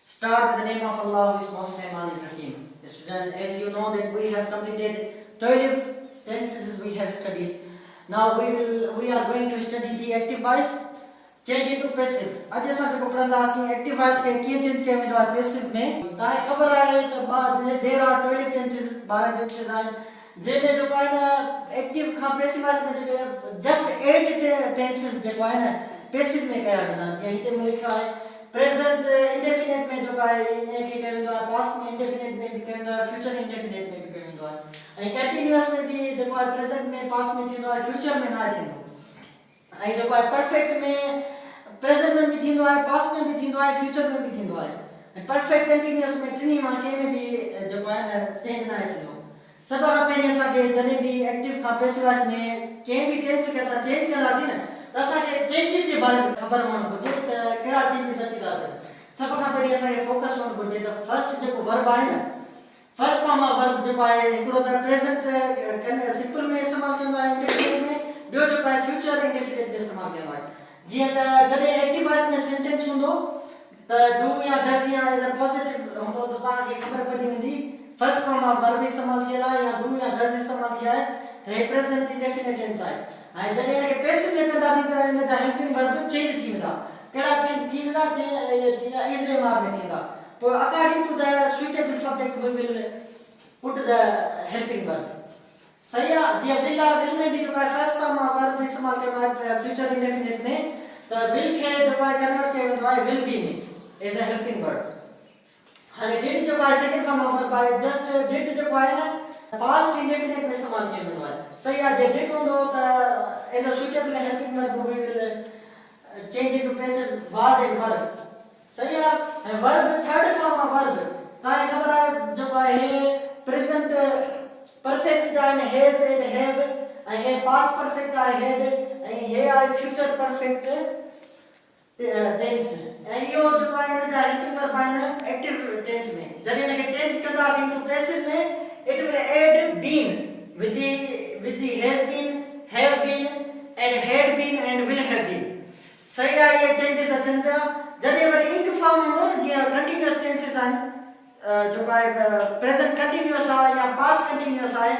Start with the name of Allah, who is most Rahman Rahim. Student, as you know that we have completed 12 tenses we have studied. Now we are going to study the active voice change into passive. आज असां जेको पढ़ंदासीं active voice खे कीअं change कयो वेंदो आहे passive में. तव्हांखे ख़बर आहे त there are 12 tenses 12 tenses आहिनि जंहिंमें जेको आहे न active खां passive voice में जेके just 8 tenses जेको आहे न passive में कया वेंदा आहिनि. जीअं हिते मूं लिखियो आहे present indefinite में जेको आहे इनखे कयो वेंदो आहे past में indefinite में बि कयो वेंदो आहे future indefinite में बि कयो वेंदो आहे ऐं continuous में बि जेको आहे present में past में थींदो आहे future में न थींदो. ऐं जेको आहे perfect में present में भी थींदो आहे past में भी थींदो आहे future में भी थींदो आहे ऐं perfect continuous में टिनी मां कंहिं में बि जेको आहे न चेंज न थींदो. सभ खां पहिरीं असांखे जॾहिं बि एक्टिव खां पैसिव वॉइस में कंहिं बि टेंस खे असां चेंज कंदासीं न त असांखे चेंजिस जे बारे में ख़बर हुअणु घुरिजे त कहिड़ा चेंजिस अची था सघनि. सभ खां पहिरीं असांखे फोकस हुअणु घुरिजे त फर्स्ट जेको वर्ब आहे न फर्स्ट फॉर्म ऑफ वर्ब जेको आहे हिकिड़ो त प्रेजेंट सिंपल में इस्तेमालु कंदो आहे इंडेफिनिट में, ॿियो जेको आहे फ्यूचर इंडेफिनिट में इस्तेमालु कंदो आहे. जीअं त जॾहिं एक्टिव वॉइस में सेंटेंस हूंदो त डू या डज़ या एज अ पॉजिटिव हूंदो त तव्हांखे ख़बर पवंदी वेंदी फर्स्ट फॉर्म ऑफ वर्ब इस्तेमालु थियल आहे या डू या डज़ इस्तेमालु थिया आहे त हे प्रेजेंट इंडेफिनिट टेंस आहे. ऐं जॾहिं हिनखे पैसिव में कंदासीं त हिन जा हेल्पिंग वर्ब चेंज थी वेंदा. कहिड़ा चेंज थी वेंदा जीअं इज़ जे मार में थींदा. पोइ according to the suitable subject we will put the helping verb. सही आहे. जीअं विल आहे विल में बि जेको आहे फर्स्ट फॉर्म ऑफ वर्ब इस्तेमालु कयो आहे फ्यूचर इंडेफिनिट में त विल खे जेको आहे कन्वर्ट कयो वेंदो आहे विल बी में एज अ हेल्पिंग वर्ब. हाणे डिड जेको आहे सेकंड फॉर्म ऑफ वर्ब आहे जस्ट डिड जेको आहे न पास्ट इंडेफिनिट में इस्तेमालु कयो वेंदो आहे. सही आहे. जे डिड हूंदो त as a suitable helping verb we will change into passive was and were. सही आहे. ऐं verb third form of verb तव्हांखे ख़बर आहे जेको आहे हे प्रेजेंट परफेक्ट जा आहिनि हैज़ एंड हैव ऐं हे पास्ट परफेक्ट आहे हैड ऐं हे आहे फ्यूचर परफेक्ट टेंस. ऐं इहो जेको आहे हिन जा हेल्पिंग वर्ब आहिनि एक्टिव टेंस में. जॾहिं हिनखे चेंज कंदासीं इनटू पैसिव में it will add been with the has been, have been and had been and will have been. सही आहे. ये चेंजेस अचनि पिया. जॾहिं वरी इंट फॉर्म हूंदो न जीअं कंटिन्यूअस टेंसेस आहिनि जेको आहे प्रेजेंट कंटिन्यूअस आहे या पास्ट कंटिन्यूअस आहे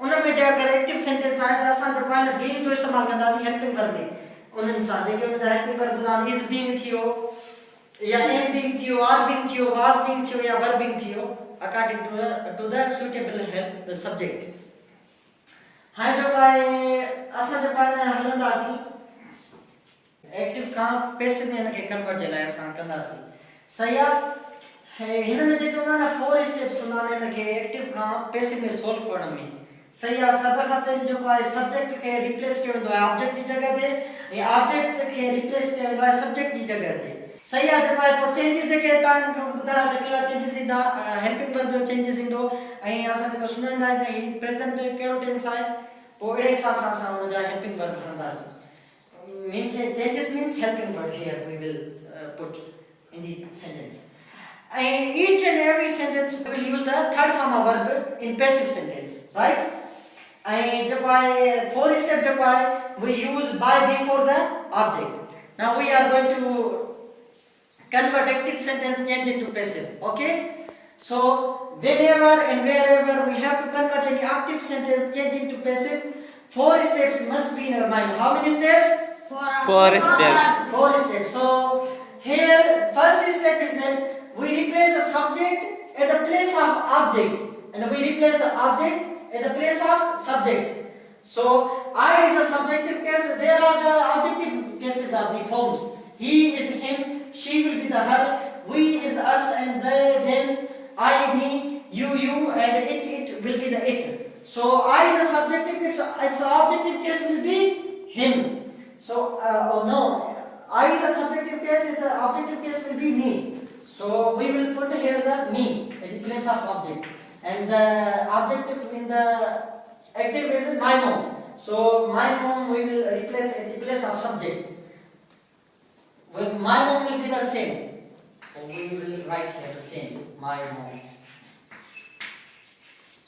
उन में जे अगरि एक्टिव सेंटेंस आहे त असां जेको आहे न बीइंग जो इस्तेमालु कंदासीं हेल्पिंग वर्ब में. उन्हनि सां जेके उन जा हेल्पिंग वर्ब हूंदा आहिनि इज़ बीइंग थियो या एम बीइंग थियो आर बीइंग थियो वाज बीइंग थियो या वर बीइंग थियो according to the suitable help subject. हाणे जेको आहे असां जेको आहे न हलंदासीं एक्टिव खां पैसिव में हिनखे कन्वर्ट जे लाइ असां कंदासीं. सही आहे. हिन में जेके हूंदा न 4 स्टेप्स हूंदा आहिनि हिनखे एक्टिव खां पैसिव में सोल्व करण में. सही आहे. सभ खां पहिरीं जेको आहे सब्जेक्ट खे रिप्लेस कयो वेंदो आहे ऑब्जेक्ट जी जॻह ते ऐं ऑब्जेक्ट खे रिप्लेस कयो वेंदो आहे सब्जेक्ट जी जॻह ते. सही आहे. जेको आहे पोइ चेंजिस जेके तव्हांखे ॿुधायो त कहिड़ा चेंजिस ईंदा हेल्पिंग वर्ब जो चेंजिस ईंदो ऐं असां जेको सुञाणींदा आहियूं त ही प्रेजेंट कहिड़ो टेंस आहे पोइ अहिड़े हिसाब सां असां हुन जा हेल्पिंग वर्ब खणंदासीं. Means changes means helping verb here we will put in the sentence. And each and every sentence will use the third form of verb in passive sentence, right? And जेको आहे 4 step जेको आहे we use by before the object. Now we are going to convert active sentence change into passive. Okay? So whenever and wherever we have to convert any active sentence change into passive, 4 steps must be in our mind. How many steps? 4 steps. 4 steps. So here first step is that we replace the subject at the place of object and we replace the object at the place of subject. So I is a subjective case. There are the objective cases of the forms. He is him, she will be the her, we is us and they, them, I, me, you and it will be the it. So I is a subjective case, so objective case will be him. So oh no, I is a subjective case, is the objective case will be me. So we will put here the me at the place of object and the objective in the active is my mom. So my mom we will replace at the place of subject. My mom will be the same. So we will write here the same, my mom.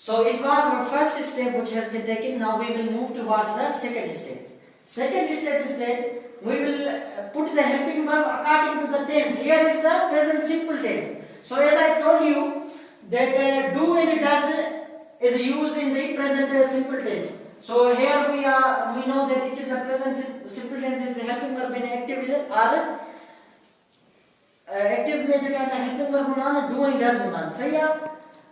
So it was our first step which has been taken. Now we will move towards the second step. Second step is that we will put the helping verb according to the tense. Here is the present simple tense. So as I told you that do and does is used in the present simple tense. So here we know that it is the present simple tense is helping verb in active with or active में जो कहता है helping verb होना ना do and does होना सही है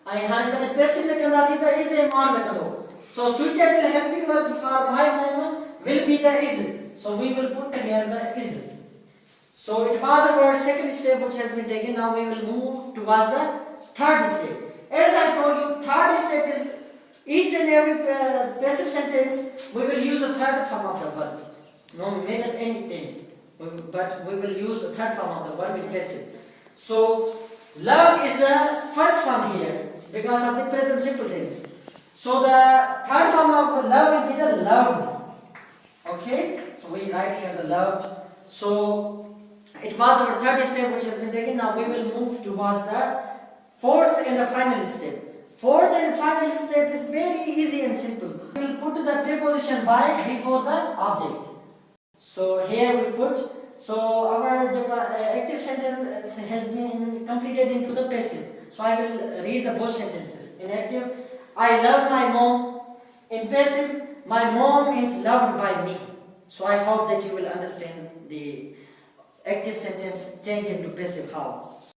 आई हाने जने passive में कहता सी तो is a मान लगा दो. So suitable helping verb for my mom will be the is. So we will put here the is. So it was our second step which has been taken. Now we will move towards the third step. As I told you, third step is each and every passive sentence we will use a third form of the verb. No matter any tense, but we will use the third form of the verb in passive. So love is the first form here because of the present simple tense. So the third form of love will be the loved. Okay, so we write here the loved. So it was our third step which has been taken. Now we will move towards the fourth and the final step. Fourth and final step is very easy and simple. We will put the preposition by before the object. So here we put. So our active sentence has been completed into the passive. So I will read the both sentences. In active, I love my mom. In passive, my mom is loved by me. So I hope that you will understand the active sentence change into passive how.